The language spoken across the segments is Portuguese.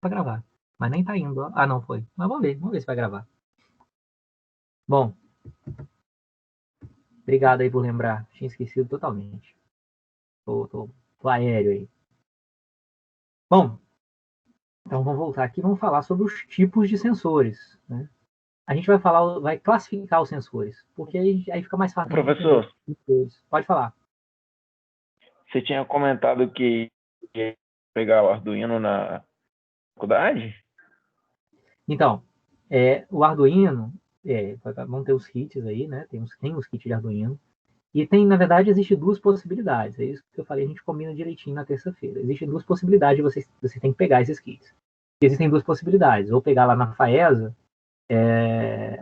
para gravar. Mas nem tá indo. Ah, não foi. Mas vamos ver se vai gravar. Bom, obrigado aí por lembrar. Tinha esquecido totalmente. Tô aéreo aí. Bom, então vamos voltar aqui, vamos falar sobre os tipos de sensores, né? A gente vai classificar os sensores, porque aí fica mais fácil. Professor, pode falar. você tinha comentado que ia pegar o Arduino na faculdade? Então, o Arduino, vão ter os kits aí, né? Tem os kits de Arduino. E na verdade, existe duas possibilidades. É isso que eu falei, a gente combina direitinho na terça-feira. Existem duas possibilidades, você tem que pegar esses kits. Existem duas possibilidades, ou pegar lá na FAESA,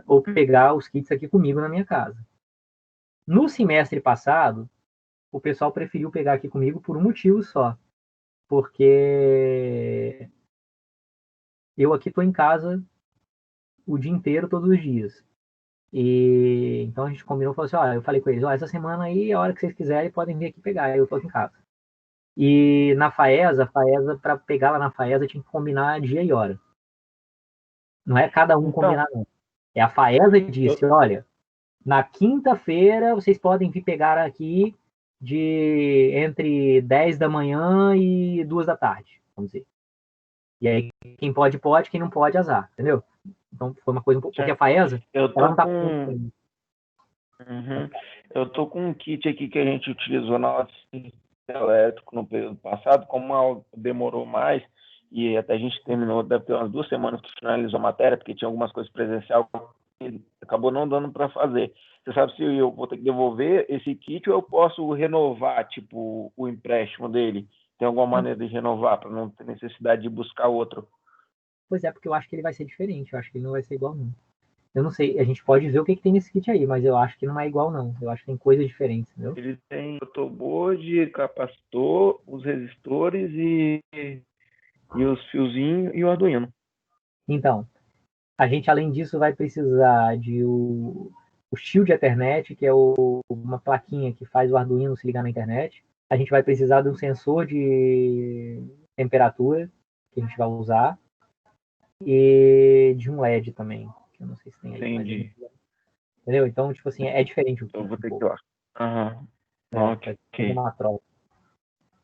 ou pegar os kits aqui comigo na minha casa. No semestre passado, o pessoal preferiu pegar aqui comigo por um motivo só. Porque eu aqui estou em casa o dia inteiro, todos os dias. E então a gente combinou, falou assim, eu falei com eles, essa semana aí, a hora que vocês quiserem, podem vir aqui pegar, eu estou aqui em casa. E na FAESA, para pegar lá na FAESA, tinha que combinar dia e hora. Não é cada um combinar, não. É a FAESA disse, olha, na quinta-feira vocês podem vir pegar aqui entre 10 da manhã e 2 da tarde, vamos dizer. E aí, quem pode, quem não pode, azar, entendeu? Então, foi uma coisa um pouco... Porque a FAESA, ela não tá... Eu tô com um kit aqui que a gente utilizou na aula de elétrico no período passado, como a aula demorou mais, e até a gente terminou, deve ter umas 2 semanas que finalizou a matéria, porque tinha algumas coisas presencial que acabou não dando para fazer. Você sabe se eu vou ter que devolver esse kit ou eu posso renovar, tipo, o empréstimo dele? Tem alguma maneira de renovar para não ter necessidade de buscar outro? Pois é, porque eu acho que ele vai ser diferente, eu acho que ele não vai ser igual, não. Eu não sei, a gente pode ver o que tem nesse kit aí, mas eu acho que não é igual, não. Eu acho que tem coisas diferentes, entendeu? Ele tem protoboard, capacitor, os resistores e os fiozinhos e o Arduino. Então, a gente, além disso, vai precisar de o Shield Ethernet, que é uma plaquinha que faz o Arduino se ligar na internet. A gente vai precisar de um sensor de temperatura, que a gente vai usar, e de um LED também, que eu não sei se tem aí. Entendi. Entendeu? Então, tipo assim, é diferente o kit Eu vou um ter que ir pouco. lá. Aham. Vai fazer Ok. uma troca.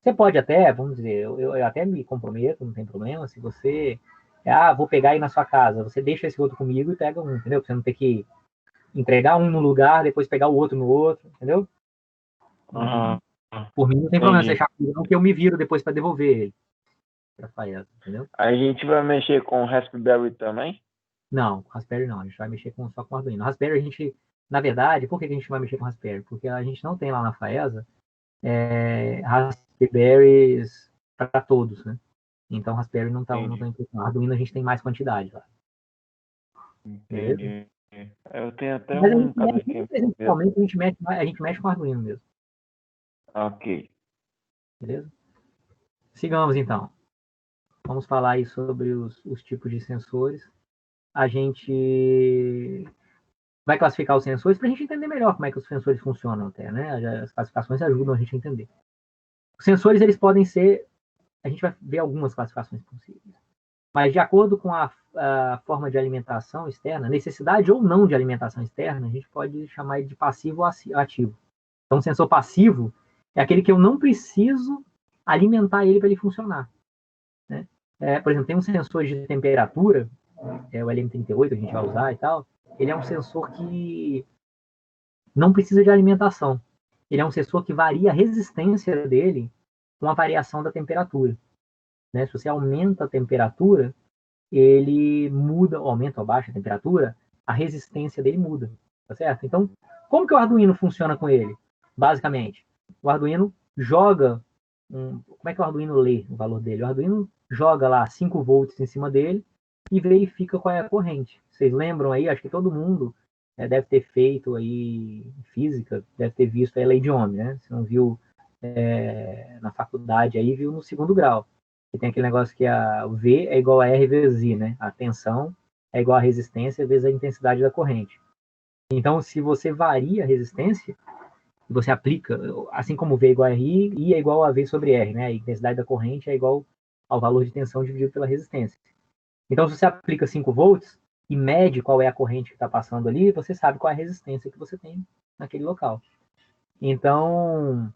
Você pode até, vamos dizer, eu até me comprometo, não tem problema, se você... vou pegar aí na sua casa, você deixa esse outro comigo e pega um, entendeu? Pra você não ter que entregar um no lugar, depois pegar o outro no outro, entendeu? Aham. Por mim não tem problema você Entendi. deixar comigo, que eu me viro depois para devolver ele pra Faesa, entendeu? A gente vai mexer com Raspberry também? Não, Raspberry não, a gente vai mexer só com Arduino. Raspberry a gente, na verdade, por que a gente vai mexer com Raspberry? Porque a gente não tem lá na Faesa Raspberries para todos, né? Então Raspberry não tá incluído. Arduino a gente tem mais quantidade lá. Beleza? Entendi. Eu tenho até Mas a um gente caso mexe, aqui. principalmente a gente mexe com Arduino mesmo. Ok. Beleza? Sigamos então. Vamos falar aí sobre os tipos de sensores. A gente vai classificar os sensores para a gente entender melhor como é que os sensores funcionam até, né? As classificações ajudam a gente a entender. Os sensores, eles podem ser... A gente vai ver algumas classificações possíveis. Mas de acordo com a forma de alimentação externa, necessidade ou não de alimentação externa, a gente pode chamar ele de passivo ou ativo. Então, o sensor passivo é aquele que eu não preciso alimentar ele para ele funcionar. Né? Por exemplo, tem um sensor de temperatura, o LM38, a gente vai usar e tal. Ele é um sensor que não precisa de alimentação. Ele é um sensor que varia a resistência dele com a variação da temperatura. Né? Se você aumenta a temperatura, ele muda, aumenta ou baixa a temperatura, a resistência dele muda, tá certo? Então, como que o Arduino funciona com ele? Basicamente, o Arduino joga, como é que o Arduino lê o valor dele? O Arduino joga lá 5 volts em cima dele e verifica qual é a corrente. Vocês lembram aí? Acho que todo mundo deve ter feito aí física, deve ter visto a lei de Ohm, né? Se não viu na faculdade aí, viu no segundo grau. E tem aquele negócio que o V é igual a R vezes I, né? A tensão é igual a resistência vezes a intensidade da corrente. Então, se você varia a resistência, você aplica, assim como V é igual a I é igual a V sobre R, né? A intensidade da corrente é igual ao valor de tensão dividido pela resistência. Então, se você aplica 5 volts e mede qual é a corrente que está passando ali, você sabe qual é a resistência que você tem naquele local. Então,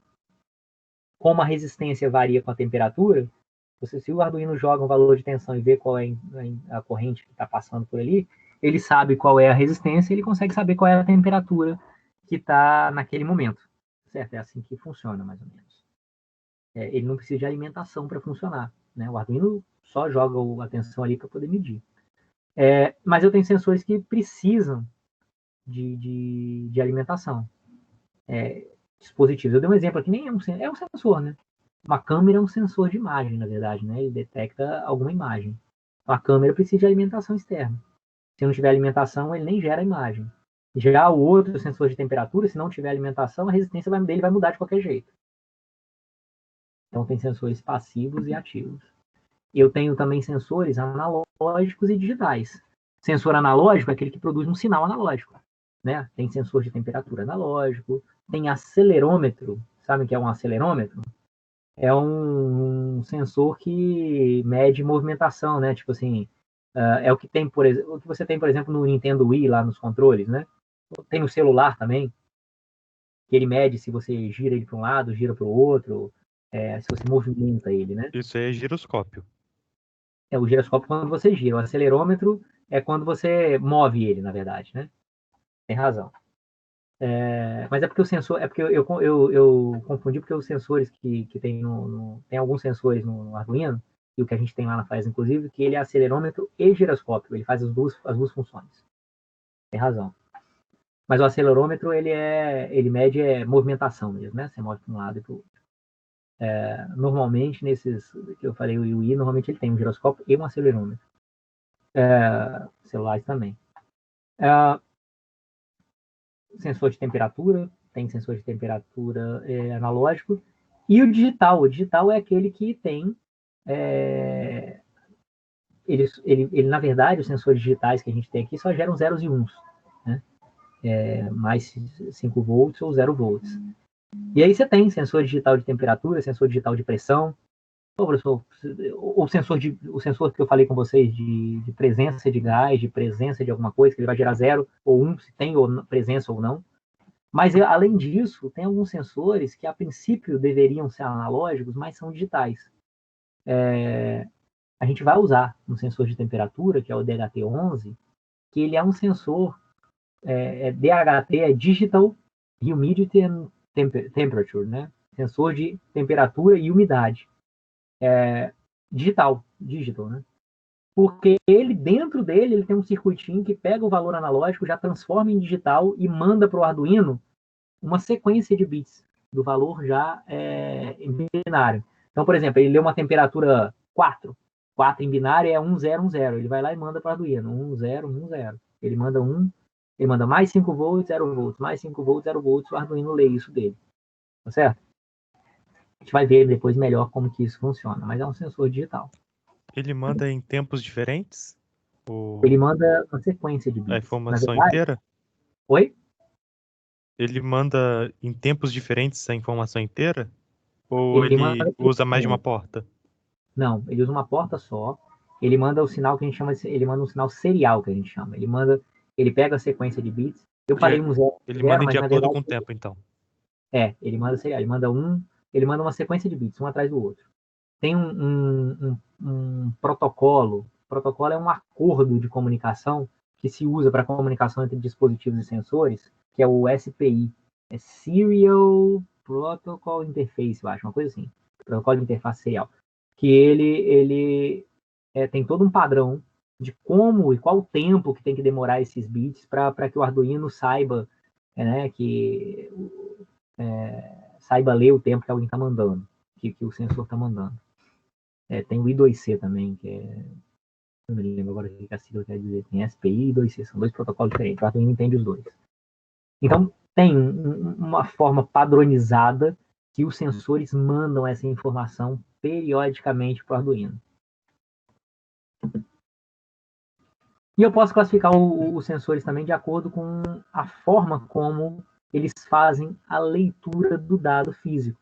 como a resistência varia com a temperatura, se o Arduino joga um valor de tensão e vê qual é a corrente que está passando por ali, ele sabe qual é a resistência e ele consegue saber qual é a temperatura que está naquele momento. Certo? É assim que funciona, mais ou menos. Ele não precisa de alimentação para funcionar. Né? O Arduino só joga a tensão ali para poder medir. Mas eu tenho sensores que precisam de alimentação. Dispositivos. Eu dei um exemplo aqui, nem é um sensor, né? Uma câmera é um sensor de imagem, na verdade, né? Ele detecta alguma imagem. A câmera precisa de alimentação externa. Se não tiver alimentação, ele nem gera imagem. Já o outro sensor de temperatura, se não tiver alimentação, a resistência dele vai mudar de qualquer jeito. Então, tem sensores passivos e ativos. Eu tenho também sensores analógicos e digitais. Sensor analógico é aquele que produz um sinal analógico. Né? Tem sensor de temperatura analógico, tem acelerômetro. Sabe o que é um acelerômetro? É um sensor que mede movimentação, né? Tipo assim, é o que tem, o que você tem, por exemplo, no Nintendo Wii, lá nos controles, né? Tem no celular também, que ele mede se você gira ele para um lado, gira para o outro, se você movimenta ele, né? Isso aí é giroscópio. É o giroscópio quando você gira. O acelerômetro é quando você move ele, na verdade, né? Tem razão. Mas é porque o sensor, é porque eu confundi, porque os sensores que tem tem alguns sensores no Arduino, e o que a gente tem lá na FAES, inclusive, que ele é acelerômetro e giroscópio, ele faz as duas funções. Tem razão. Mas o acelerômetro, ele mede movimentação mesmo, né? Você move para um lado e para o outro. Normalmente, nesses que eu falei, o UI, normalmente ele tem um giroscópio e um acelerômetro. Celulares também. Sensor de temperatura, tem sensor de temperatura analógico, e o digital. O digital é aquele que tem. Ele, na verdade, os sensores digitais que a gente tem aqui só geram zeros e uns. Né? Mais 5 volts ou 0 volts. E aí você tem sensor digital de temperatura, sensor digital de pressão, o sensor que eu falei com vocês de presença de gás, de presença de alguma coisa, que ele vai gerar 0 ou 1, se tem presença ou não. Mas, além disso, tem alguns sensores que, a princípio, deveriam ser analógicos, mas são digitais. A gente vai usar um sensor de temperatura, que é o DHT11, que ele é um sensor, DHT é Digital Humidity and Temperature, né? Sensor de temperatura e umidade. Digital, né? Porque dentro dele, ele tem um circuitinho que pega o valor analógico, já transforma em digital e manda para o Arduino uma sequência de bits do valor já em binário. Então, por exemplo, ele lê uma temperatura 4. 4 em binário é 1010. Ele vai lá e manda para o Arduino. 1010. Ele manda mais 5 volts, 0 volts, mais 5 volts, 0 volts. O Arduino lê isso dele. Tá certo? A gente vai ver depois melhor como que isso funciona, mas é um sensor digital. Ele manda em tempos diferentes? Ele manda uma sequência de bits. A informação inteira? Oi? Ele manda em tempos diferentes a informação inteira? Ou ele usa mais de uma porta? Não, ele usa uma porta só. Ele manda o sinal que a gente chama, ele manda um sinal serial que a gente chama. Ele pega a sequência de bits. Eu falei um zero. Ele manda de acordo com o tempo, então. Ele manda serial. Ele manda uma sequência de bits, um atrás do outro. Tem um protocolo. Protocolo é um acordo de comunicação que se usa para comunicação entre dispositivos e sensores, que é o SPI. É Serial Protocol Interface, eu acho, uma coisa assim. Protocolo de interface serial. Que ele tem todo um padrão de como e qual o tempo que tem que demorar esses bits para que o Arduino saiba, saiba ler o tempo que alguém está mandando, que o sensor está mandando. Tem o I2C também, que não me lembro agora o que a sigla quer dizer. Tem SPI e I2C, são dois protocolos diferentes. O Arduino entende os dois. Então, tem uma forma padronizada que os sensores mandam essa informação periodicamente para o Arduino. E eu posso classificar os sensores também de acordo com a forma como eles fazem a leitura do dado físico.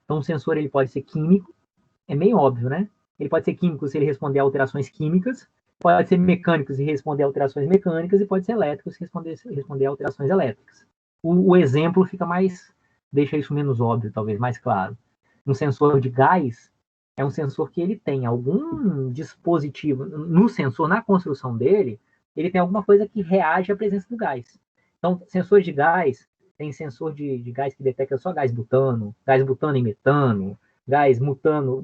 Então, o sensor ele pode ser químico, é meio óbvio, né? Ele pode ser químico se ele responder a alterações químicas, pode ser mecânico se responder a alterações mecânicas, e pode ser elétrico se responder a alterações elétricas. O exemplo fica mais, deixa isso menos óbvio, talvez, mais claro. Um sensor de gás é um sensor que ele tem algum dispositivo, no sensor, na construção dele, ele tem alguma coisa que reage à presença do gás. Então, sensores de gás, tem sensor de gás que detecta só gás butano e metano, gás butano,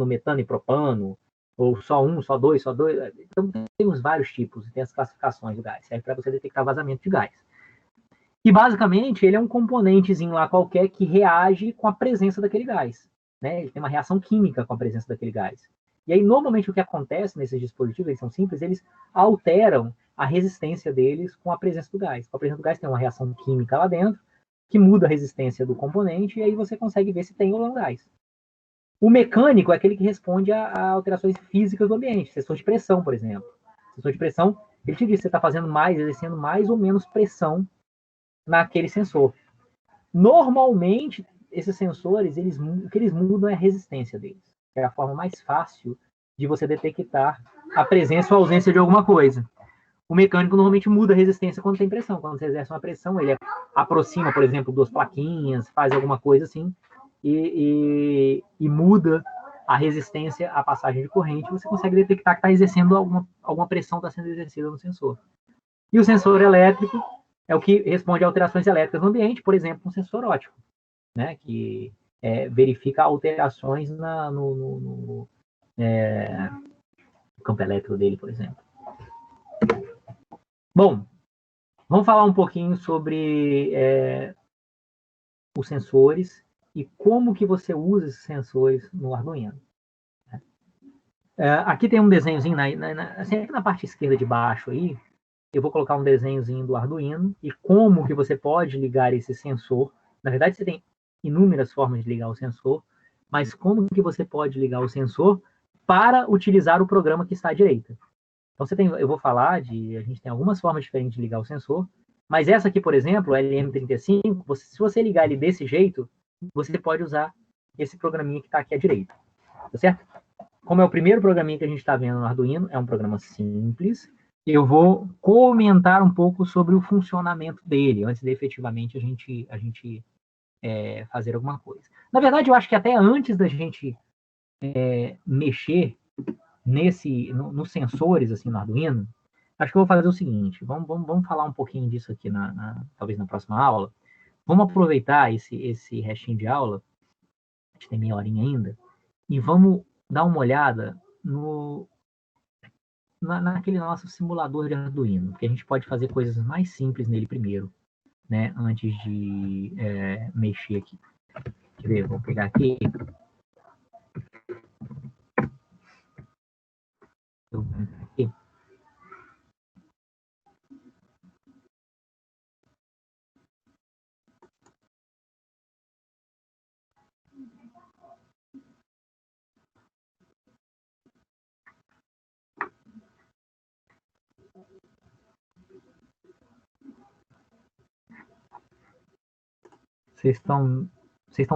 metano e propano, ou só um, só dois. Então, temos vários tipos, tem as classificações do gás, serve para você detectar vazamento de gás. E, basicamente, ele é um componentezinho lá qualquer que reage com a presença daquele gás. Né? Ele tem uma reação química com a presença daquele gás. E aí, normalmente, o que acontece nesses dispositivos, eles são simples, eles alteram a resistência deles com a presença do gás. Com a presença do gás tem uma reação química lá dentro, que muda a resistência do componente, e aí você consegue ver se tem ou não gás. O mecânico é aquele que responde a alterações físicas do ambiente, sensor de pressão, por exemplo. Sensor de pressão, ele te diz se você está fazendo mais, exercendo mais ou menos pressão naquele sensor. Normalmente, esses sensores, o que eles mudam é a resistência deles. É a forma mais fácil de você detectar a presença ou a ausência de alguma coisa. O mecânico normalmente muda a resistência quando tem pressão. Quando você exerce uma pressão, ele aproxima, por exemplo, duas plaquinhas, faz alguma coisa assim, e muda a resistência à passagem de corrente. Você consegue detectar que está exercendo alguma pressão, está sendo exercida no sensor. E o sensor elétrico é o que responde a alterações elétricas no ambiente, por exemplo, um sensor óptico, né, que verifica alterações no campo elétrico dele, por exemplo. Bom, vamos falar um pouquinho sobre os sensores e como que você usa esses sensores no Arduino. Aqui tem um desenhozinho, sempre na parte esquerda de baixo aí, eu vou colocar um desenhozinho do Arduino e como que você pode ligar esse sensor. Na verdade, você tem inúmeras formas de ligar o sensor, mas como que você pode ligar o sensor para utilizar o programa que está à direita. Então, eu vou falar a gente tem algumas formas diferentes de ligar o sensor, mas essa aqui, por exemplo, o LM35, se você ligar ele desse jeito, você pode usar esse programinha que está aqui à direita, tá certo? Como é o primeiro programinha que a gente está vendo no Arduino, é um programa simples, eu vou comentar um pouco sobre o funcionamento dele, antes de efetivamente a gente fazer alguma coisa. Na verdade, eu acho que até antes da gente mexer nos sensores assim, no Arduino, acho que eu vou fazer o seguinte, vamos falar um pouquinho disso aqui, talvez na próxima aula. Vamos aproveitar esse restinho de aula, a gente tem meia horinha ainda, e vamos dar uma olhada naquele nosso simulador de Arduino, porque a gente pode fazer coisas mais simples nele primeiro, né, antes de mexer aqui. Quer ver? Vou pegar aqui. Aqui. Vocês estão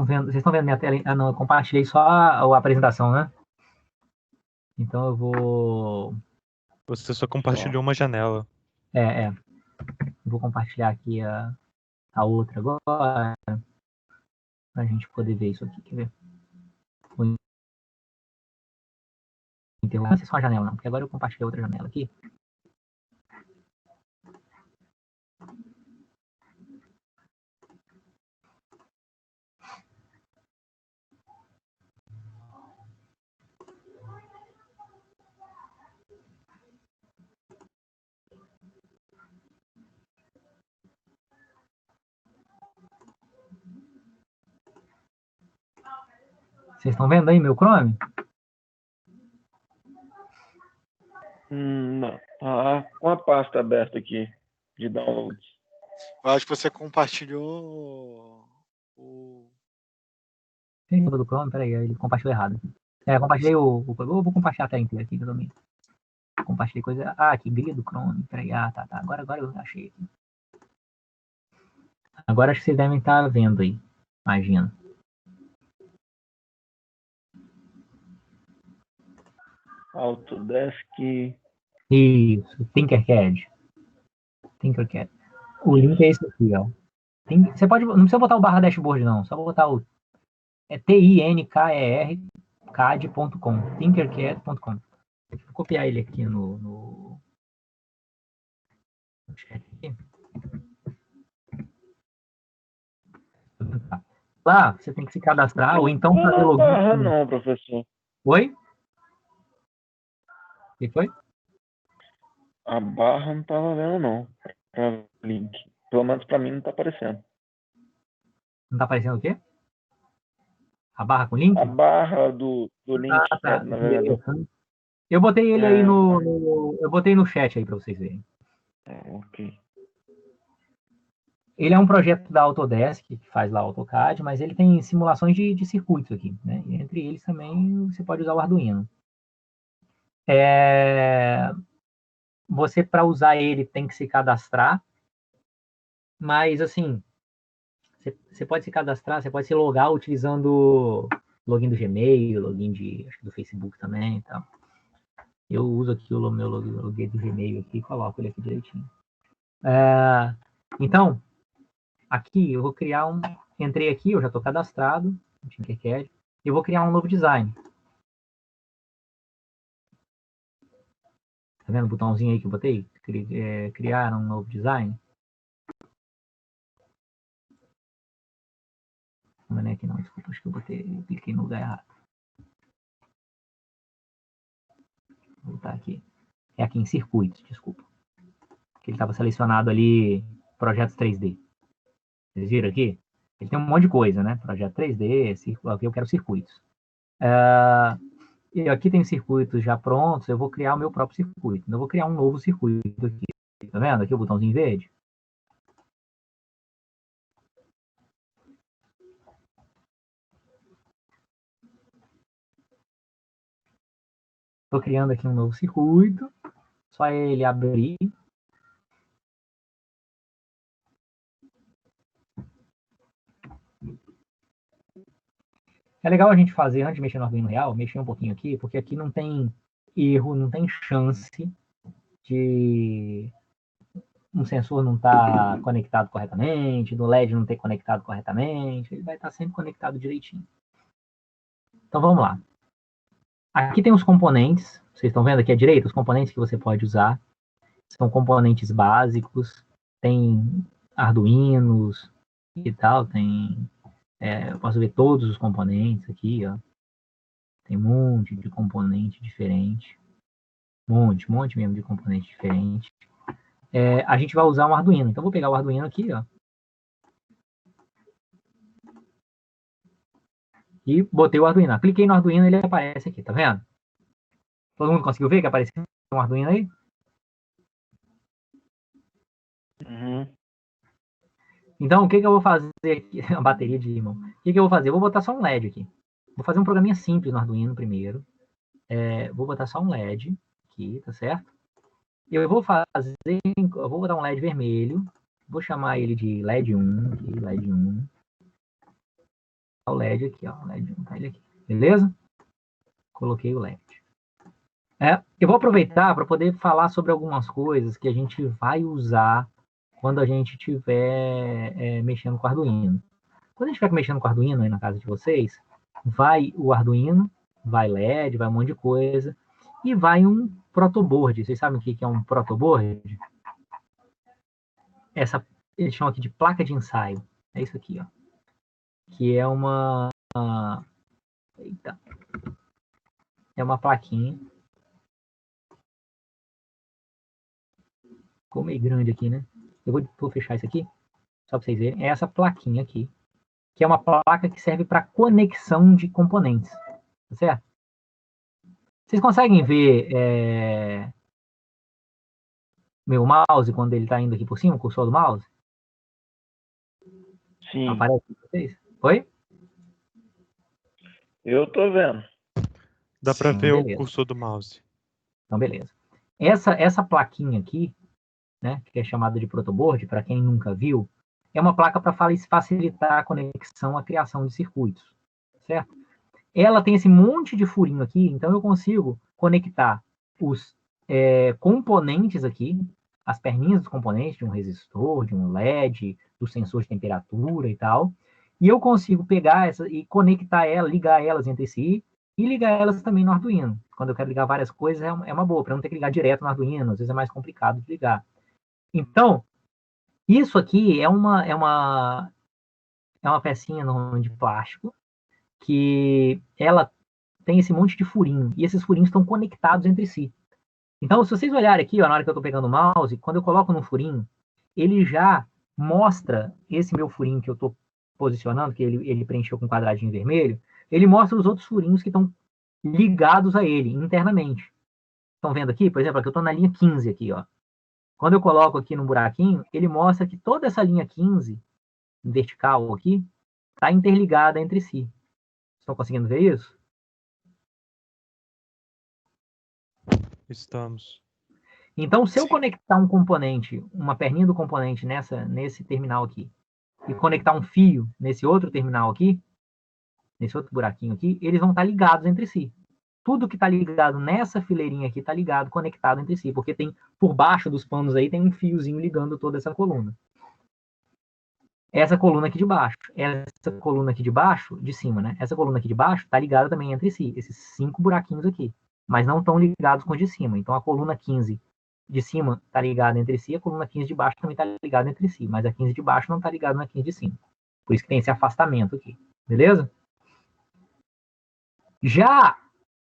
vendo minha tela? Ah, não, eu compartilhei só a apresentação, né? Então eu vou. Você só compartilhou uma janela. Vou compartilhar aqui a outra agora, para a gente poder ver isso aqui. Quer ver? Vou interromper. Não sei se é uma janela, não, porque agora eu compartilhei outra janela aqui. Vocês estão vendo aí meu Chrome? Não. Com a pasta aberta aqui de downloads. Eu acho que você compartilhou o. Tem do Chrome? Peraí, ele compartilhou errado. Compartilhei eu vou compartilhar a tela inteira aqui também. Compartilhei coisa. Aqui, guia do Chrome. Peraí, tá. Agora eu achei aqui. Agora acho que vocês devem estar vendo aí. Imagina. Autodesk. Isso, Tinkercad. O link é esse aqui, ó. Você pode, não precisa botar o barra dashboard, não. Só botar o tinkercad.com. Tinkercad.com. Vou copiar ele aqui no chat aqui. Lá, você tem que se cadastrar ou então fazer login. Não, professor. Oi? O que foi? A barra não tava vendo, não. Pra link. Pelo menos pra mim não tá aparecendo. Não tá aparecendo o quê? A barra com link? A barra do link tá. do navegador. Eu botei ele aí eu botei no chat aí pra vocês verem. Ok. Ele é um projeto da Autodesk, que faz lá o AutoCAD, mas ele tem simulações de circuitos aqui, né? E entre eles também você pode usar o Arduino. Você, para usar ele, tem que se cadastrar, mas, assim, você pode se cadastrar, você pode se logar utilizando login do Gmail, login acho que do Facebook também e tal. Eu uso aqui o meu login do Gmail aqui e coloco ele aqui direitinho. Então, aqui eu vou criar entrei aqui, eu já estou cadastrado no Tinkercad, eu vou criar um novo design. Tá vendo o botãozinho aí que eu botei? Criar um novo design. Não é aqui não, desculpa, acho que eu cliquei no lugar errado. Vou voltar aqui. É aqui em circuitos, desculpa. Porque ele estava selecionado ali, projetos 3D. Vocês viram aqui? Ele tem um monte de coisa, né? Projeto 3D, aqui eu quero circuitos. E aqui tem circuitos já prontos, eu vou criar o meu próprio circuito. Então, eu vou criar um novo circuito aqui. Tá vendo? Aqui o botãozinho verde. Estou criando aqui um novo circuito. Só ele abrir. É legal a gente fazer, antes de mexer no Arduino real, mexer um pouquinho aqui, porque aqui não tem erro, não tem chance de um sensor não estar conectado corretamente, do LED não ter conectado corretamente, ele vai estar sempre conectado direitinho. Então vamos lá. Aqui tem os componentes, vocês estão vendo aqui à direita, os componentes que você pode usar. São componentes básicos, tem Arduinos e tal, eu posso ver todos os componentes aqui, ó. Tem um monte de componente diferente. Monte mesmo de componente diferente. A gente vai usar um Arduino. Então, vou pegar o Arduino aqui, ó. E botei o Arduino. Cliquei no Arduino, ele aparece aqui, tá vendo? Todo mundo conseguiu ver que apareceu um Arduino aí? Uhum. Então, o que eu vou fazer aqui? A bateria de ímã. O que eu vou fazer? Eu vou botar só um LED aqui. Vou fazer um programinha simples no Arduino primeiro. Vou botar só um LED aqui, tá certo? Eu vou botar um LED vermelho. Vou chamar ele de LED 1, aqui, LED 1. O LED aqui, ó. LED 1, tá ele aqui. Beleza? Coloquei o LED. Eu vou aproveitar para poder falar sobre algumas coisas que a gente vai usar quando a gente estiver mexendo com o Arduino. Quando a gente estiver mexendo com o Arduino aí na casa de vocês, vai o Arduino, vai LED, vai um monte de coisa, e vai um protoboard. Vocês sabem o que é um protoboard? Eles chamam aqui de placa de ensaio. É isso aqui, ó. Que é é uma plaquinha. Ficou meio grande aqui, né? Eu vou fechar isso aqui, só para vocês verem. É essa plaquinha aqui, que é uma placa que serve para conexão de componentes. Tá certo? Vocês conseguem ver meu mouse quando ele está indo aqui por cima, o cursor do mouse? Sim. Aparece para vocês? Oi? Eu tô vendo. Dá para ver beleza. o cursor do mouse. Então, beleza. Essa plaquinha aqui, né, que é chamada de protoboard, para quem nunca viu, é uma placa para facilitar a conexão, a criação de circuitos, certo? ela tem esse monte de furinho aqui, então eu consigo conectar os componentes aqui, as perninhas dos componentes, de um resistor, de um LED, do sensor de temperatura e tal, e eu consigo pegar essa e conectar elas, ligar elas entre si, e ligar elas também no Arduino. Quando eu quero ligar várias coisas, é uma boa, para não ter que ligar direto no Arduino, às vezes é mais complicado de ligar. Então, isso aqui é uma pecinha de plástico, que ela tem esse monte de furinho, e esses furinhos estão conectados entre si. Então, se vocês olharem aqui, ó, na hora que eu estou pegando o mouse, quando eu coloco no furinho, ele já mostra esse meu furinho que eu estou posicionando, que ele preencheu com um quadradinho vermelho, ele mostra os outros furinhos que estão ligados a ele internamente. Estão vendo aqui? Por exemplo, aqui eu estou na linha 15 aqui, ó. Quando eu coloco aqui no buraquinho, ele mostra que toda essa linha 15, vertical aqui, está interligada entre si. Estão conseguindo ver isso? Estamos. Então, se eu conectar um componente, uma perninha do componente nesse terminal aqui, e conectar um fio nesse outro terminal aqui, nesse outro buraquinho aqui, eles vão estar ligados entre si. Tudo que está ligado nessa fileirinha aqui está ligado, conectado entre si, porque tem, por baixo dos panos aí, tem um fiozinho ligando toda essa coluna. Essa coluna aqui de baixo, essa coluna aqui de baixo, de cima, né? Essa coluna aqui de baixo está ligada também entre si, esses 5 buraquinhos aqui, mas não estão ligados com os de cima. Então, a coluna 15 de cima está ligada entre si, a coluna 15 de baixo também está ligada entre si, mas a 15 de baixo não está ligada na 15 de cima. Por isso que tem esse afastamento aqui, beleza? Já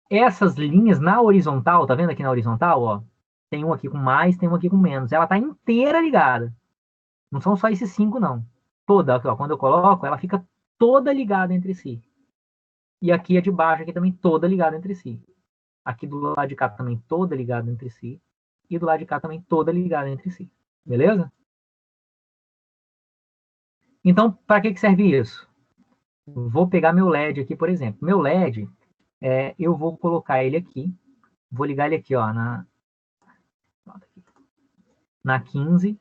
essas linhas na horizontal, tá vendo aqui na horizontal, ó? Tem um aqui com mais, tem um aqui com menos. Ela tá inteira ligada. Não são só esses 5, não. Toda, aqui, ó, quando eu coloco, ela fica toda ligada entre si. E aqui a de baixo, aqui também toda ligada entre si. Aqui do lado de cá também toda ligada entre si. E do lado de cá também toda ligada entre si. Beleza? Então, para que serve isso? Vou pegar meu LED aqui, por exemplo. Meu LED, eu vou colocar ele aqui. Vou ligar ele aqui, ó, na 15.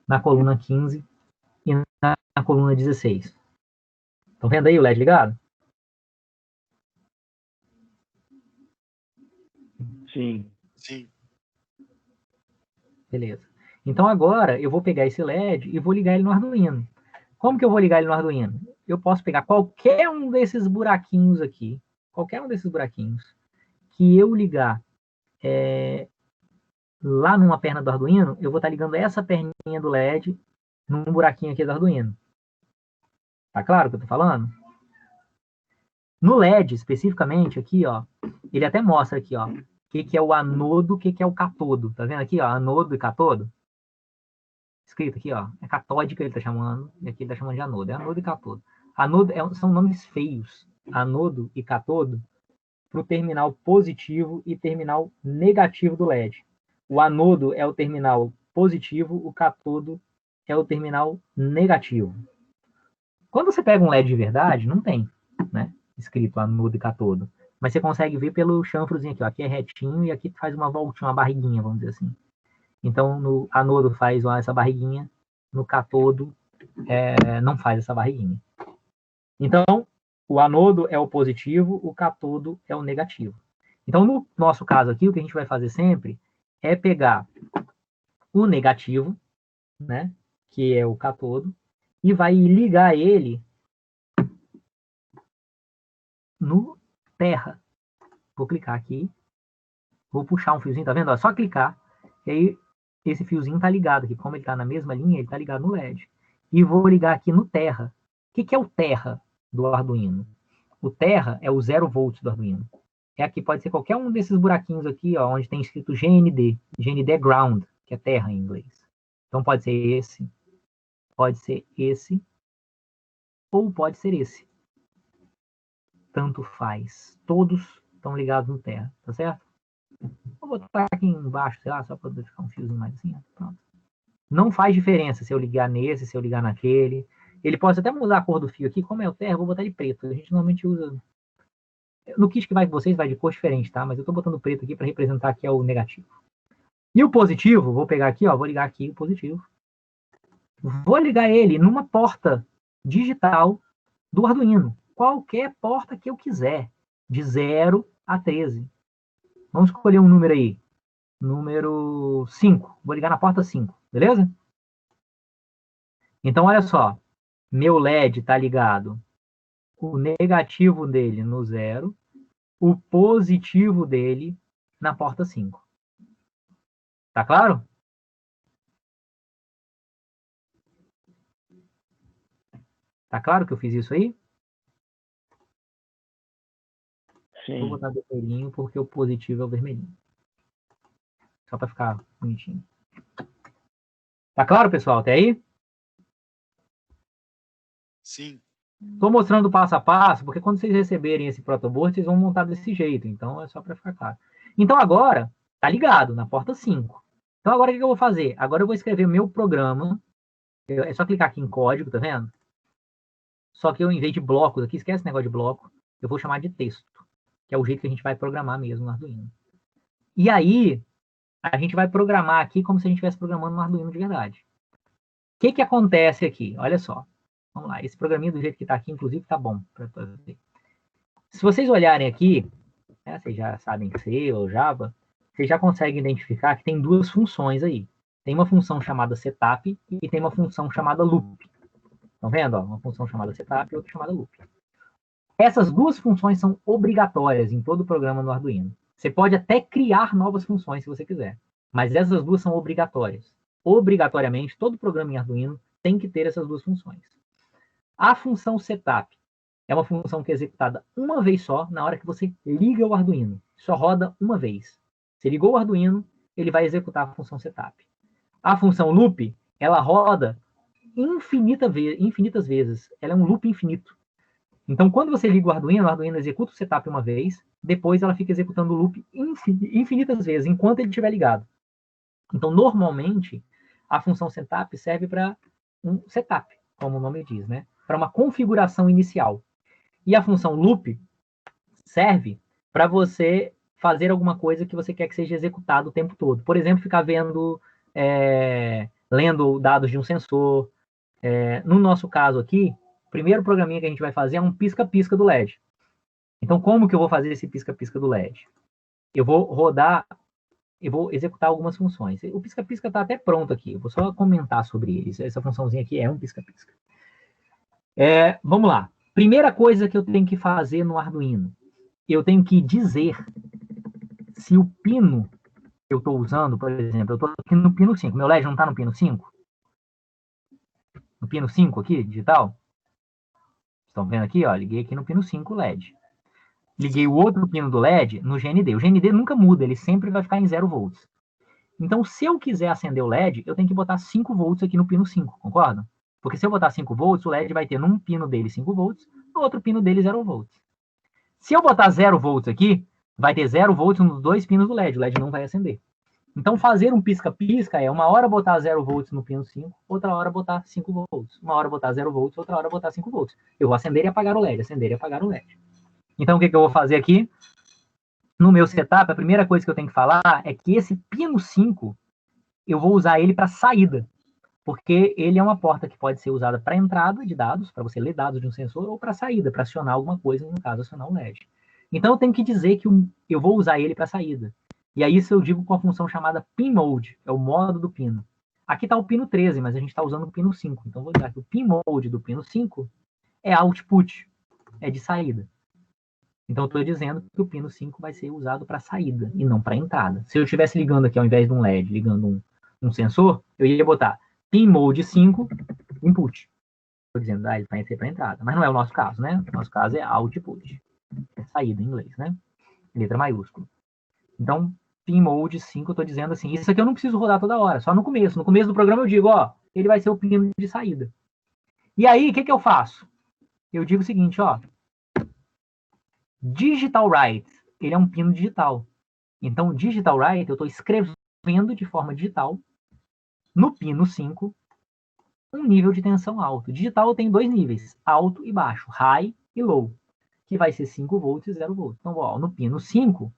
Na coluna 15 e na coluna 16. Estão vendo aí o LED ligado? Sim. Sim. Beleza. Então agora eu vou pegar esse LED e vou ligar ele no Arduino. Como que eu vou ligar ele no Arduino? Eu posso pegar qualquer um desses buraquinhos aqui, qualquer um desses buraquinhos, que eu ligar lá numa perna do Arduino, eu vou estar ligando essa perninha do LED num buraquinho aqui do Arduino. Tá claro o que eu tô falando? No LED, especificamente, aqui, ó, ele até mostra aqui, ó, o que é o anodo, o que é o catodo. Tá vendo aqui, ó, anodo e catodo? Escrito aqui, ó, é catódica ele tá chamando, e aqui ele tá chamando de anodo. É anodo e catodo. Anodo são nomes feios, anodo e catodo, para o terminal positivo e terminal negativo do LED. O anodo é o terminal positivo, o catodo é o terminal negativo. Quando você pega um LED de verdade, não tem, né, escrito anodo e catodo. Mas você consegue ver pelo chanfrozinho aqui, ó. Aqui é retinho e aqui faz uma voltinha, uma barriguinha, vamos dizer assim. Então, no anodo faz essa barriguinha, no catodo não faz essa barriguinha. Então, o anodo é o positivo, o catodo é o negativo. Então, no nosso caso aqui, o que a gente vai fazer sempre é pegar o negativo, né, que é o catodo, e vai ligar ele no terra. Vou clicar aqui, vou puxar um fiozinho, tá vendo? Ó, só clicar, e aí esse fiozinho tá ligado aqui. Como ele tá na mesma linha, ele tá ligado no LED. E vou ligar aqui no terra. O que é o terra do Arduino? O terra é o 0 volts do Arduino. Aqui pode ser qualquer um desses buraquinhos aqui, ó, onde tem escrito GND. GND é ground, que é terra em inglês. Então pode ser esse, ou pode ser esse. Tanto faz. Todos estão ligados no terra, tá certo? Vou botar aqui embaixo, sei lá, só para ficar um fiozinho mais assim, ó. Pronto. Não faz diferença se eu ligar nesse, se eu ligar naquele. Ele pode até mudar a cor do fio aqui, como é o terra, eu vou botar ele preto. A gente normalmente usa... No kit que vai com vocês vai de cor diferente, tá? Mas eu tô botando preto aqui para representar que é o negativo. E o positivo, vou pegar aqui, ó, vou ligar aqui o positivo. Vou ligar ele numa porta digital do Arduino. Qualquer porta que eu quiser, de 0 a 13. Vamos escolher um número aí. Número 5. Vou ligar na porta 5, beleza? Então, olha só. Meu LED está ligado. O negativo dele no 0. O positivo dele na porta 5. Tá claro? Tá claro que eu fiz isso aí? Sim. Vou botar vermelhinho porque o positivo é o vermelhinho. Só para ficar bonitinho. Tá claro, pessoal? Até aí? Sim. Estou mostrando passo a passo, porque quando vocês receberem esse protoboard, vocês vão montar desse jeito. Então, é só para ficar claro. Então, agora, tá ligado na porta 5. Então, agora o que eu vou fazer? Agora eu vou escrever meu programa. É só clicar aqui em código, tá vendo? Só que eu, em vez de blocos aqui, esquece esse negócio de bloco, eu vou chamar de texto, que é o jeito que a gente vai programar mesmo no Arduino. E aí, a gente vai programar aqui como se a gente estivesse programando no Arduino de verdade. O que acontece aqui? Olha só. Vamos lá. Esse programinha do jeito que está aqui, inclusive, está bom para fazer. Se vocês olharem aqui, né, vocês já sabem C ou Java, vocês já conseguem identificar que tem duas funções aí. Tem uma função chamada setup e tem uma função chamada loop. Estão vendo? Ó, uma função chamada setup e outra chamada loop. Essas duas funções são obrigatórias em todo programa no Arduino. Você pode até criar novas funções se você quiser, mas essas duas são obrigatórias. Obrigatoriamente, todo programa em Arduino tem que ter essas duas funções. A função setup é uma função que é executada uma vez só na hora que você liga o Arduino. Só roda uma vez. Você ligou o Arduino, ele vai executar a função setup. A função loop, ela roda infinitas vezes. Ela é um loop infinito. Então, quando você liga o Arduino executa o setup uma vez, depois ela fica executando o loop infinitas vezes, enquanto ele estiver ligado. Então, normalmente, a função setup serve para um setup, como o nome diz, né? Para uma configuração inicial. E a função loop serve para você fazer alguma coisa que você quer que seja executado o tempo todo. Por exemplo, ficar lendo dados de um sensor. No nosso caso aqui, o primeiro programinha que a gente vai fazer é um pisca-pisca do LED. Então, como que eu vou fazer esse pisca-pisca do LED? Eu vou executar algumas funções. O pisca-pisca está até pronto aqui. Eu vou só comentar sobre ele. Essa funçãozinha aqui é um pisca-pisca. Vamos lá. Primeira coisa que eu tenho que fazer no Arduino. Eu tenho que dizer se o pino que eu estou usando, por exemplo, eu estou aqui no pino 5. Meu LED não está no pino 5? No pino 5 aqui, digital? Estão vendo aqui? Ó, liguei aqui no pino 5 LED. Liguei o outro pino do LED no GND. O GND nunca muda, ele sempre vai ficar em 0 volts. Então, se eu quiser acender o LED, eu tenho que botar 5 volts aqui no pino 5, concorda? Porque se eu botar 5 volts, o LED vai ter num pino dele 5 volts, no outro pino dele 0 volts. Se eu botar 0 volts aqui, vai ter 0 volts nos dois pinos do LED, o LED não vai acender. Então, fazer um pisca-pisca é uma hora botar 0 volts no pino 5, outra hora botar 5 volts. Uma hora botar 0 volts, outra hora botar 5 volts. Eu vou acender e apagar o LED, acender e apagar o LED. Então, o que eu vou fazer aqui? No meu setup, a primeira coisa que eu tenho que falar é que esse pino 5, eu vou usar ele para saída, porque ele é uma porta que pode ser usada para entrada de dados, para você ler dados de um sensor, ou para saída, para acionar alguma coisa, no caso, acionar um LED. Então, eu tenho que dizer que eu vou usar ele para saída. E aí, isso eu digo com a função chamada pin mode, é o modo do pino. Aqui está o pino 13, mas a gente está usando o pino 5. Então, vou dizer que o pin mode do pino 5 é output, é de saída. Então, eu estou dizendo que o pino 5 vai ser usado para saída e não para entrada. Se eu estivesse ligando aqui, ao invés de um LED, ligando um sensor, eu ia botar pin mode 5, input. Estou dizendo, ele vai ser para entrada. Mas não é o nosso caso, né? O nosso caso é output. É saída em inglês, né? Letra maiúscula. Então, pin mode 5, eu estou dizendo assim, isso aqui eu não preciso rodar toda hora, só no começo. No começo do programa eu digo, ó, ele vai ser o pino de saída. E aí, o que eu faço? Eu digo o seguinte, ó, digital write, ele é um pino digital. Então, digital write, eu estou escrevendo de forma digital, no pino 5, um nível de tensão alto. Digital eu tenho dois níveis, alto e baixo, high e low, que vai ser 5 volts e 0 volts. Então, ó, no pino 5,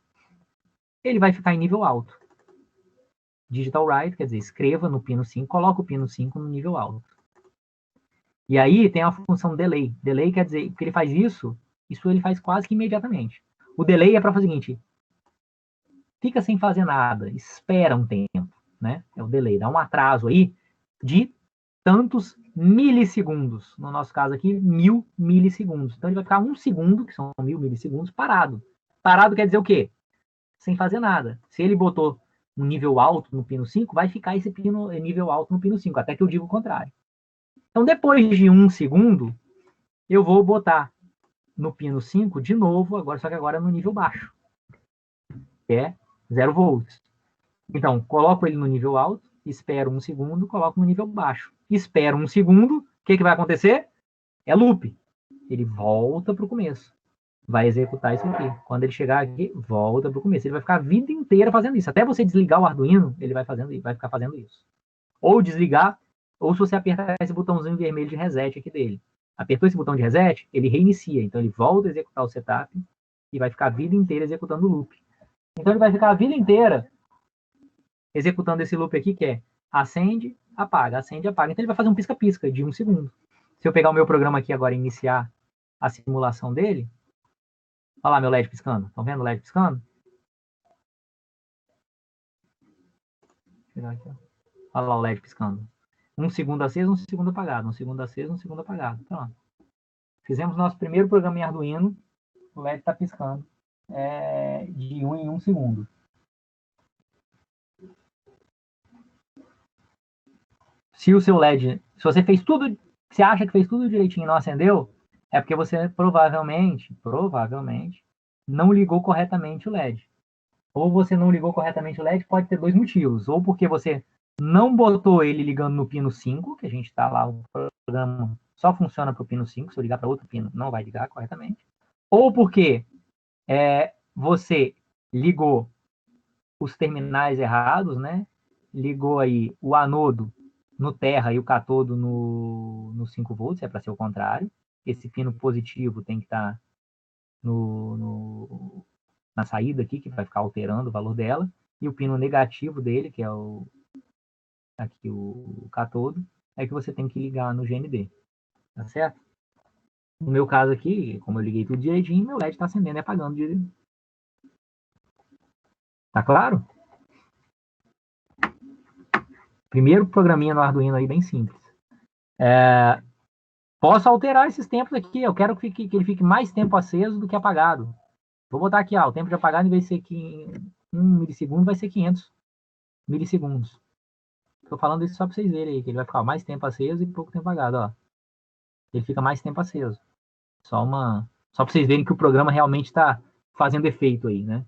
ele vai ficar em nível alto. Digital write, quer dizer, escreva no pino 5, coloca o pino 5 no nível alto. E aí tem a função delay. Delay quer dizer que ele faz isso ele faz quase que imediatamente. O delay é para fazer o seguinte: fica sem fazer nada, espera um tempo, né? É o delay, dá um atraso aí de tantos milissegundos. No nosso caso aqui, 1000 milissegundos. Então ele vai ficar 1 segundo, que são 1000 milissegundos, parado. Parado quer dizer o quê? Sem fazer nada. Se ele botou um nível alto no pino 5, vai ficar esse nível alto no pino 5, até que eu diga o contrário. Então, depois de 1 segundo, eu vou botar no pino 5 de novo, só que agora no nível baixo, que é 0 volts. Então, coloco ele no nível alto, espero 1 segundo, coloco no nível baixo. Espero 1 segundo, o que vai acontecer? É loop. Ele volta para o começo. Vai executar isso aqui. Quando ele chegar aqui, volta para o começo. Ele vai ficar a vida inteira fazendo isso. Até você desligar o Arduino, ele vai ficar fazendo isso. Ou desligar, ou se você apertar esse botãozinho vermelho de reset aqui dele. Apertou esse botão de reset, ele reinicia. Então ele volta a executar o setup e vai ficar a vida inteira executando o loop. Então ele vai ficar a vida inteira executando esse loop aqui, que é acende, apaga, acende, apaga. Então ele vai fazer um pisca-pisca de 1 segundo. Se eu pegar o meu programa aqui agora e iniciar a simulação dele, olha lá meu LED piscando. Estão vendo o LED piscando? Olha lá o LED piscando. 1 segundo aceso, 1 segundo apagado. 1 segundo aceso, 1 segundo apagado. Pronto. Fizemos nosso primeiro programa em Arduino. O LED está piscando de 1 em 1 segundo. Se o seu LED, se você fez tudo, você acha que fez tudo direitinho e não acendeu, é porque você provavelmente, não ligou corretamente o LED. Ou você não ligou corretamente o LED, pode ter 2 motivos. Ou porque você não botou ele ligando no pino 5, que a gente está lá, o programa só funciona para o pino 5, se eu ligar para outro pino, não vai ligar corretamente. Ou porque você ligou os terminais errados, né? Ligou aí o anodo no terra e o catodo no 5 volts, é para ser o contrário. Esse pino positivo tem que estar na saída aqui, que vai ficar alterando o valor dela, e o pino negativo dele, que é o catodo, é que você tem que ligar no GND, tá certo? No meu caso aqui, como eu liguei tudo direitinho, meu LED está acendendo e apagando direitinho. Tá claro? Primeiro programinha no Arduino aí, bem simples. Posso alterar esses tempos aqui, eu quero que ele fique mais tempo aceso do que apagado. Vou botar aqui, o tempo de apagado, em vez de ser 1 milissegundo, vai ser 500 milissegundos. Estou falando isso só para vocês verem aí, que ele vai ficar mais tempo aceso e pouco tempo apagado, ó. Ele fica mais tempo aceso. Só para vocês verem que o programa realmente está fazendo efeito aí, né?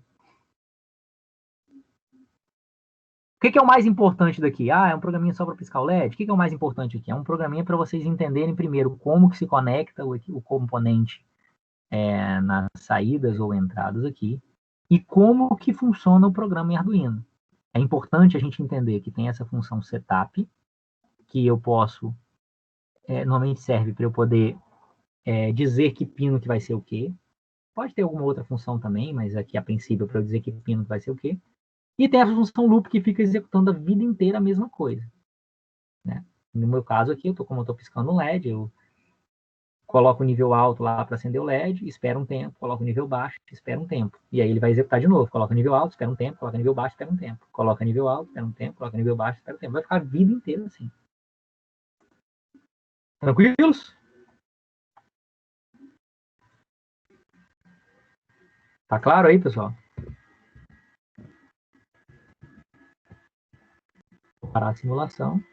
O que é o mais importante daqui? É um programinha só para piscar o LED? O que é o mais importante aqui? É um programinha para vocês entenderem primeiro como que se conecta o componente nas saídas ou entradas aqui e como que funciona o programa em Arduino. É importante a gente entender que tem essa função setup, que eu posso, normalmente serve para eu poder dizer que pino que vai ser o quê. Pode ter alguma outra função também, mas aqui a princípio para eu dizer que pino que vai ser o quê. E tem a função loop que fica executando a vida inteira a mesma coisa. Né? No meu caso aqui, como eu estou piscando um LED, eu coloco o nível alto lá para acender o LED, espera um tempo, coloco o nível baixo, espera um tempo. E aí ele vai executar de novo. Coloca o nível alto, espera um tempo, coloca o nível baixo, espera um tempo. Coloca o nível alto, espera um tempo, coloca o nível baixo, espera um tempo. Vai ficar a vida inteira assim. Tranquilos? Tá claro aí, pessoal? Vou parar a simulação.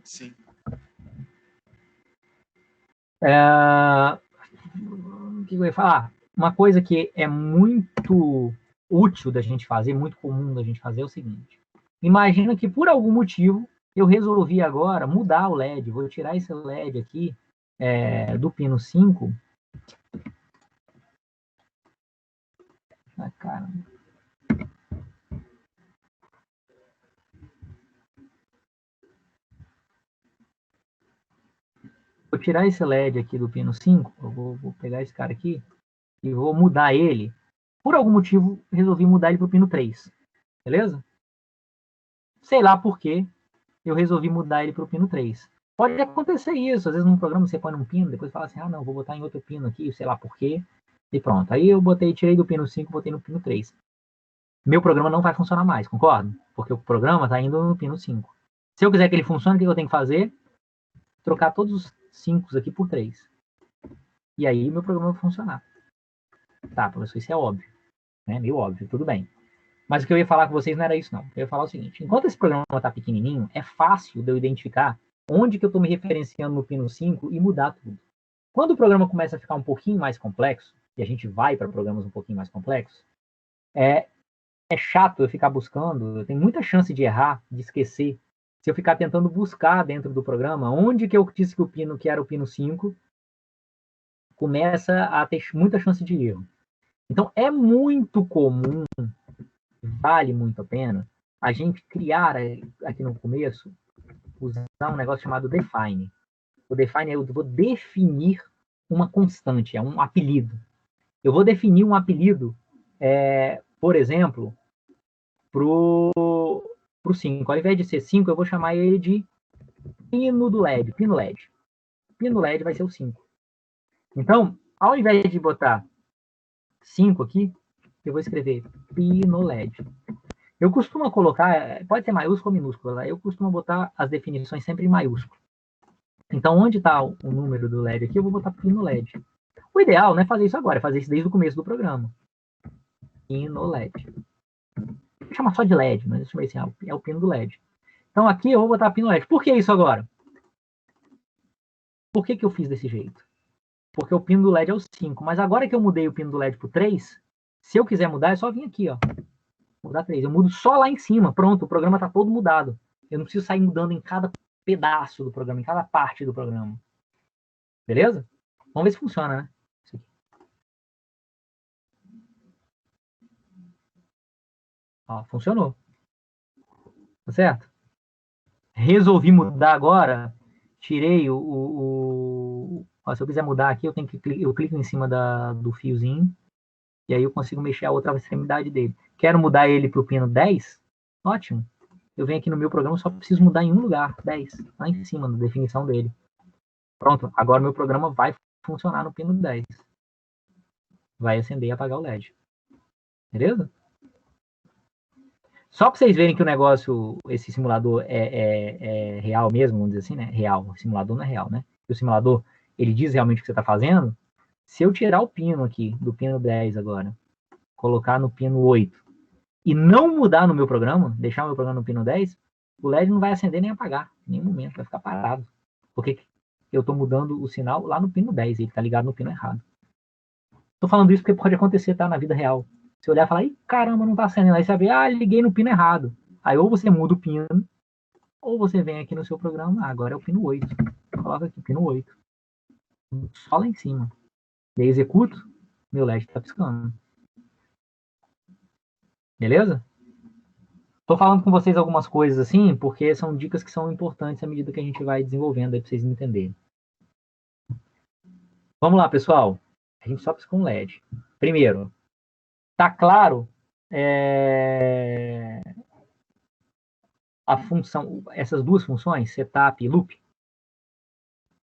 Sim. O que eu ia falar? Uma coisa que é muito útil da gente fazer, muito comum da gente fazer é o seguinte. Imagina que por algum motivo eu resolvi agora mudar o LED. Vou tirar esse LED aqui do pino 5. Caramba. Vou tirar esse LED aqui do pino 5. Eu vou pegar esse cara aqui e vou mudar ele. Por algum motivo, resolvi mudar ele para o pino 3. Beleza? Sei lá por quê eu resolvi mudar ele para o pino 3. Pode acontecer isso. Às vezes num programa você põe num pino, depois fala assim, não, vou botar em outro pino aqui, sei lá por quê. E pronto. Aí eu tirei do pino 5, botei no pino 3. Meu programa não vai funcionar mais, concorda? Porque o programa está indo no pino 5. Se eu quiser que ele funcione, o que eu tenho que fazer? Trocar todos os 5 aqui por 3. E aí meu programa vai funcionar. Tá, professor, isso é óbvio. Né? Meio óbvio, tudo bem. Mas o que eu ia falar com vocês não era isso, não. Eu ia falar o seguinte, enquanto esse programa está pequenininho, é fácil de eu identificar onde que eu estou me referenciando no pino 5 e mudar tudo. Quando o programa começa a ficar um pouquinho mais complexo, e a gente vai para programas um pouquinho mais complexos, é chato eu ficar buscando, eu tenho muita chance de errar, de esquecer, se eu ficar tentando buscar dentro do programa onde que eu disse que o pino, que era o pino 5, começa a ter muita chance de erro. Então, é muito comum, vale muito a pena, a gente criar aqui no começo, usar um negócio chamado define. O define é eu vou definir uma constante, é um apelido. Eu vou definir um apelido, por exemplo, pro 5. Ao invés de ser 5, eu vou chamar ele de pino do LED, pino LED. Pino LED vai ser o 5. Então, ao invés de botar 5 aqui, eu vou escrever pino LED. Eu costumo colocar, pode ser maiúsculo ou minúsculo, eu costumo botar as definições sempre em maiúsculo. Então, onde está o número do LED aqui, eu vou botar pino LED. O ideal não é fazer isso agora, é fazer isso desde o começo do programa. Pino LED. Vou chamar só de LED, mas eu chamei assim, é o pino do LED. Então, aqui eu vou botar pino LED. Por que isso agora? Por que eu fiz desse jeito? Porque o pino do LED é o 5. Mas agora que eu mudei o pino do LED para o 3, se eu quiser mudar, é só vir aqui, ó. Mudar 3. Eu mudo só lá em cima. Pronto, o programa está todo mudado. Eu não preciso sair mudando em cada pedaço do programa, em cada parte do programa. Beleza? Vamos ver se funciona, né? Isso aqui. Ó, funcionou. Tá certo? Resolvi mudar agora. Tirei ó, se eu quiser mudar aqui, eu clico em cima do fiozinho. E aí eu consigo mexer a outra extremidade dele. Quero mudar ele para o pino 10? Ótimo. Eu venho aqui no meu programa, só preciso mudar em um lugar, 10, lá em cima, na definição dele. Pronto, agora meu programa vai funcionar no pino 10. Vai acender e apagar o LED. Beleza? Só para vocês verem que o negócio, esse simulador é real mesmo, vamos dizer assim, né? Real. O simulador não é real, né? O simulador, ele diz realmente o que você está fazendo. Se eu tirar o pino aqui, do pino 10 agora, colocar no pino 8, e não mudar no meu programa, deixar o meu programa no pino 10, o LED não vai acender nem apagar, em nenhum momento, vai ficar parado. Porque eu estou mudando o sinal lá no pino 10, ele está ligado no pino errado. Estou falando isso porque pode acontecer, tá? Na vida real. Você olhar e falar, ih, caramba, não está acendendo. Aí você vai ver, liguei no pino errado. Aí ou você muda o pino, ou você vem aqui no seu programa, agora é o pino 8. Coloca aqui, pino 8. Só lá em cima. E aí executo, meu LED está piscando. Beleza? Estou falando com vocês algumas coisas assim, porque são dicas que são importantes à medida que a gente vai desenvolvendo aí para vocês entenderem. Vamos lá, pessoal. A gente só precisa com LED. Primeiro, tá claro a função, essas duas funções, setup e loop?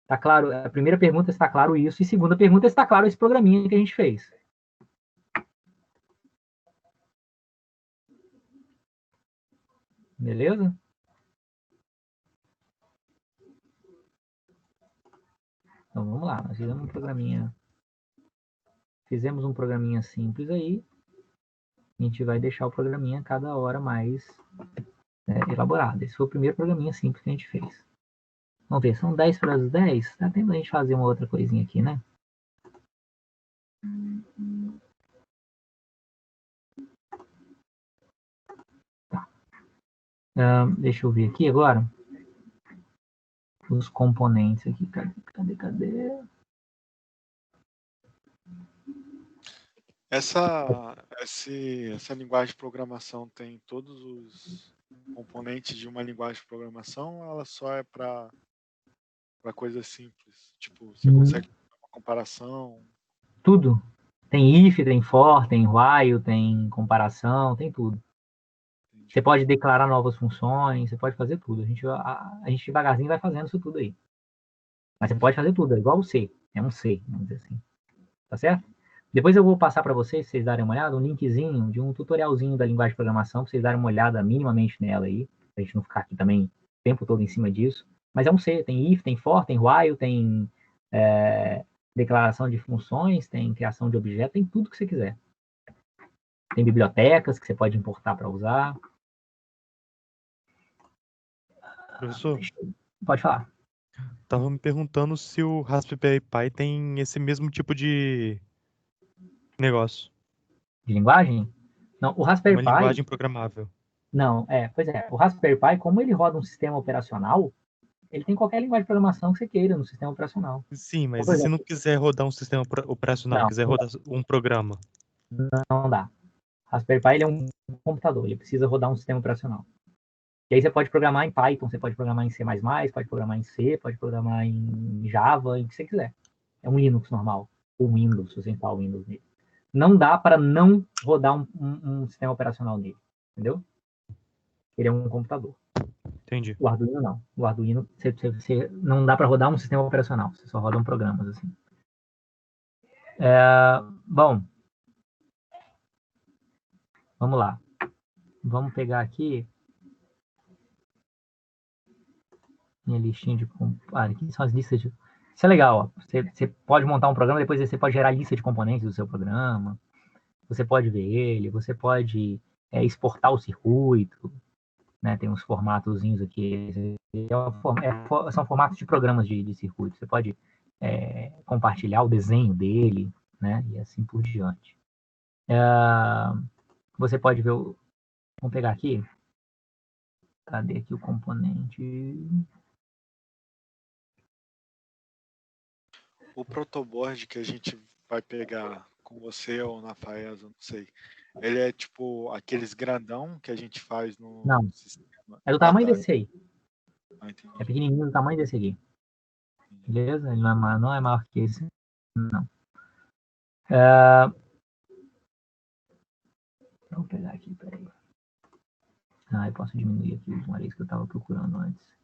Tá claro? A primeira pergunta está claro isso, e a segunda pergunta está claro esse programinha que a gente fez. Beleza? Então vamos lá, nós fizemos um programinha simples aí. A gente vai deixar o programinha cada hora mais elaborado. Esse foi o primeiro programinha simples que a gente fez. Vamos ver, são 10 para as 10? Dá tempo a gente fazer uma outra coisinha aqui, né? Tá. Deixa eu ver aqui agora. Os componentes aqui. Cadê? Essa linguagem de programação tem todos os componentes de uma linguagem de programação ou ela só é para coisas simples? Tipo, você consegue fazer uma comparação? Tudo. Tem if, tem for, tem while, tem comparação, tem tudo. Você pode declarar novas funções, você pode fazer tudo. A gente devagarzinho vai fazendo isso tudo aí. Mas você pode fazer tudo, é igual o C. É um C, vamos dizer assim. Tá certo? Depois eu vou passar para vocês, vocês darem uma olhada, um linkzinho de um tutorialzinho da linguagem de programação, para vocês darem uma olhada minimamente nela aí, para a gente não ficar aqui também o tempo todo em cima disso. Mas é um C, tem if, tem for, tem while, tem declaração de funções, tem criação de objetos, tem tudo que você quiser. Tem bibliotecas que você pode importar para usar. Professor, Pode falar. tava me perguntando se o Raspberry Pi tem esse mesmo tipo de negócio. De linguagem? Não, o Raspberry Uma Pi... linguagem programável. Não, pois é. O Raspberry Pi, como ele roda um sistema operacional, ele tem qualquer linguagem de programação que você queira no sistema operacional. Sim, mas Então, e se não quiser rodar um sistema operacional, não, quiser rodar um programa? não dá. Raspberry Pi ele é um computador, ele precisa rodar um sistema operacional. E aí você pode programar em Python, você pode programar em C++, pode programar em C, pode programar em Java, em que você quiser. É um Linux normal, ou Windows, se você instalar o Windows nele. Não dá para não rodar um sistema operacional nele, entendeu? Ele é um computador. Entendi. O Arduino não. O Arduino você não dá para rodar um sistema operacional, você só roda programas assim. Bom, vamos lá. Vamos pegar aqui minha listinha de... aqui são as listas de... Isso é legal, ó. Você pode montar um programa, depois você pode gerar lista de componentes do seu programa, você pode ver ele, você pode exportar o circuito, né? Tem uns formatozinhos aqui, são formatos de programas de circuito, você pode compartilhar o desenho dele, né? E assim por diante. Você pode ver vamos pegar aqui, cadê aqui o componente? O protoboard que a gente vai pegar com você ou na FAESA, não sei. Ele é tipo aqueles grandão que a gente faz no Não, sistema. é do tamanho Tá. desse aí. Entendi. É pequenininho do tamanho desse aqui. Beleza? Ele não é maior que esse. Não. Vamos pegar aqui, peraí. Eu posso diminuir aqui os maris que eu estava procurando antes.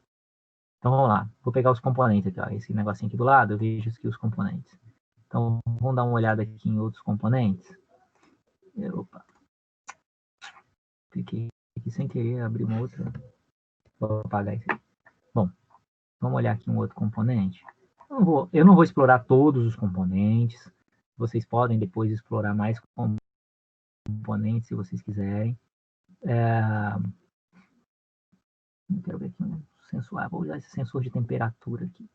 Então vamos lá. Vou pegar os componentes aqui, ó. Esse negocinho aqui do lado, eu vejo aqui os componentes. Então vamos dar uma olhada aqui em outros componentes. Opa. Fiquei aqui sem querer abrir uma outra. Vou apagar isso aqui. Bom, vamos olhar aqui um outro componente. Eu não vou explorar todos os componentes. Vocês podem depois explorar mais componentes se vocês quiserem. Eu quero ver aqui um sensor. Vou usar esse sensor de temperatura aqui.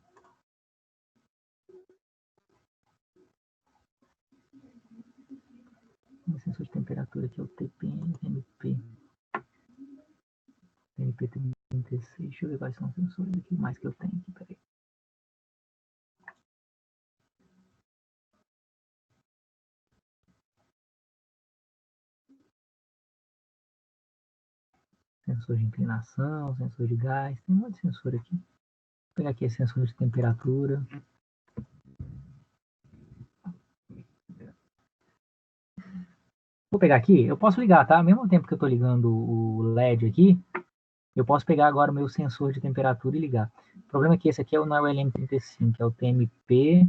O sensor de temperatura aqui é o TPM-MP. TMP36. Deixa eu ver quais são os sensores aqui mais que eu tenho aqui. Peraí. Sensor de inclinação, sensor de gás. Tem um monte de sensor aqui. Vou pegar aqui esse sensor de temperatura. Vou pegar aqui, eu posso ligar, tá? Ao mesmo tempo que eu estou ligando o LED aqui, eu posso pegar agora o meu sensor de temperatura e ligar. O problema é que esse aqui não é o LM35, é o TMP...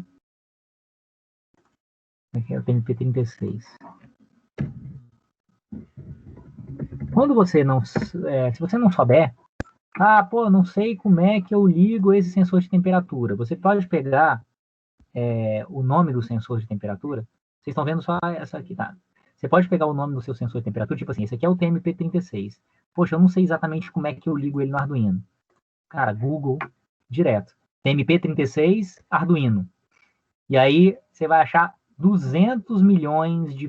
É o TMP36. Quando você não... se você não souber... não sei como é que eu ligo esse sensor de temperatura. Você pode pegar o nome do sensor de temperatura. Vocês estão vendo só essa aqui, tá? Você pode pegar o nome do seu sensor de temperatura, tipo assim, esse aqui é o TMP36. Poxa, eu não sei exatamente como é que eu ligo ele no Arduino. Cara, Google, direto. TMP36, Arduino. E aí você vai achar 200 milhões de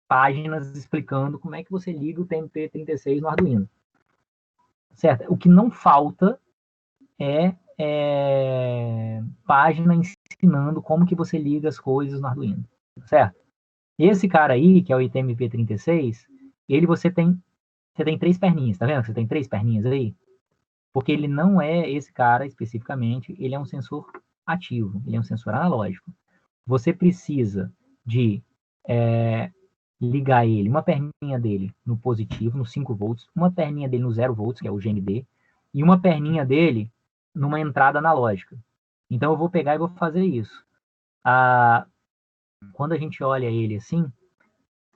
páginas explicando como é que você liga o TMP36 no Arduino. Certo? O que não falta é página ensinando como que você liga as coisas no Arduino. Certo? Esse cara aí, que é o ITMP36, você tem 3 perninhas, tá vendo? Você tem 3 perninhas aí? Porque ele não é esse cara especificamente, ele é um sensor ativo, ele é um sensor analógico. Você precisa de ligar ele, uma perninha dele no positivo, no 5 volts, uma perninha dele no 0 volts, que é o GND, e uma perninha dele numa entrada analógica. Então eu vou pegar e vou fazer isso. Quando a gente olha ele assim,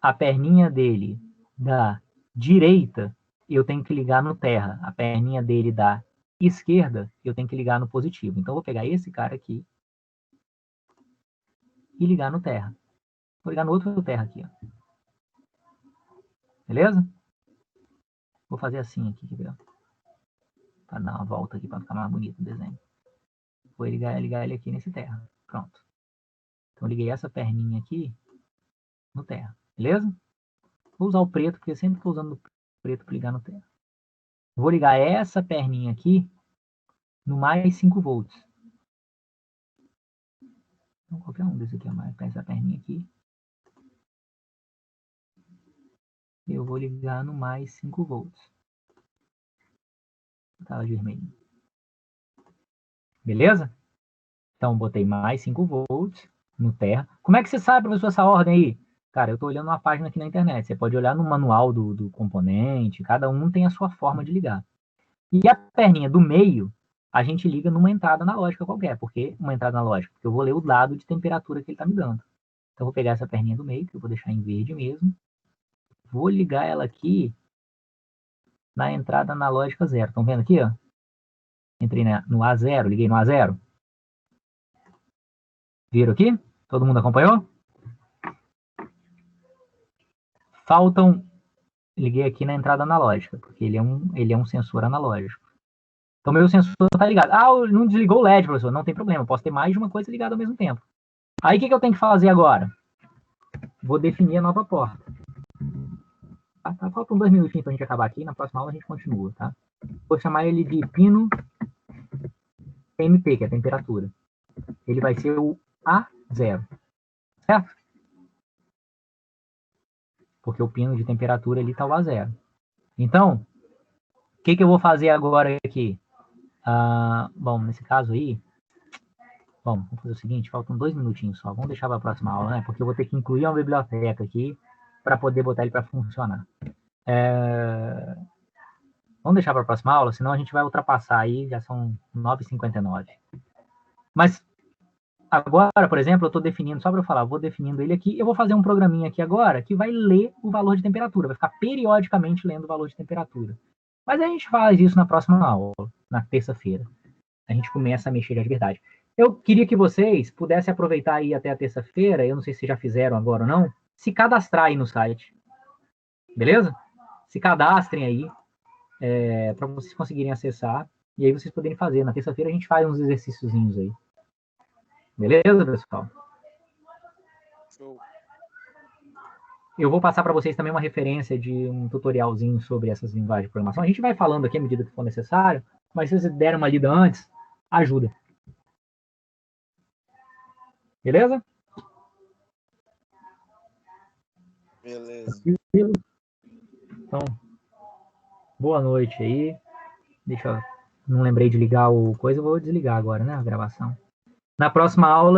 a perninha dele da direita eu tenho que ligar no terra. A perninha dele da esquerda eu tenho que ligar no positivo. Então eu vou pegar esse cara aqui e ligar no terra. Vou ligar no outro terra aqui, ó. Beleza? Vou fazer assim aqui, quer ver? Para dar uma volta aqui para ficar mais bonito o desenho. Vou ligar ele aqui nesse terra. Pronto. Então eu liguei essa perninha aqui no terra. Beleza? Vou usar o preto, porque eu sempre estou usando o preto para ligar no terra. Vou ligar essa perninha aqui no mais 5 volts. Então, qualquer um desses aqui, mais essa perninha aqui. Eu vou ligar no mais 5 volts. Tela de vermelho. Beleza? Então, botei mais 5 volts no terra. Como é que você sabe, professor, essa ordem aí? Cara, eu estou olhando uma página aqui na internet. Você pode olhar no manual do componente. Cada um tem a sua forma de ligar. E a perninha do meio, a gente liga numa entrada analógica qualquer. Por que uma entrada analógica? Porque eu vou ler o dado de temperatura que ele está me dando. Então, eu vou pegar essa perninha do meio, que eu vou deixar em verde mesmo. Vou ligar ela aqui na entrada analógica 0. Estão vendo aqui, ó? Entrei no A0, liguei no A0. Viram aqui? Todo mundo acompanhou? Faltam... Liguei aqui na entrada analógica, porque ele é um sensor analógico. Então, meu sensor está ligado. Não desligou o LED, professor. Não tem problema. Eu posso ter mais de uma coisa ligada ao mesmo tempo. Aí, o que eu tenho que fazer agora? Vou definir a nova porta. Tá? Faltam 2 minutinhos para a gente acabar aqui. Na próxima aula a gente continua, tá? Vou chamar ele de pino TMP, que é a temperatura. Ele vai ser o A0. Certo? Porque o pino de temperatura ali está o A0. Então, o que eu vou fazer agora aqui? Bom, nesse caso aí, vamos fazer o seguinte, faltam 2 minutinhos só. Vamos deixar para a próxima aula, né? Porque eu vou ter que incluir uma biblioteca aqui para poder botar ele para funcionar. Vamos deixar para a próxima aula, senão a gente vai ultrapassar aí, já são 9h59. Mas agora, por exemplo, eu estou definindo, só para eu falar, vou definindo ele aqui, eu vou fazer um programinha aqui agora que vai ler o valor de temperatura, vai ficar periodicamente lendo o valor de temperatura. Mas a gente faz isso na próxima aula, na terça-feira. A gente começa a mexer de verdade. Eu queria que vocês pudessem aproveitar aí até a terça-feira, eu não sei se já fizeram agora ou não, se cadastrar aí no site. Beleza? Se cadastrem aí, para vocês conseguirem acessar, e aí vocês poderem fazer. Na terça-feira a gente faz uns exercíciozinhos aí. Beleza, pessoal? Eu vou passar para vocês também uma referência de um tutorialzinho sobre essas linguagens de programação. A gente vai falando aqui à medida que for necessário, mas se vocês derem uma lida antes, ajuda. Beleza? Beleza. Então, boa noite aí. Não lembrei de ligar o coisa, eu vou desligar agora, né, a gravação. Na próxima aula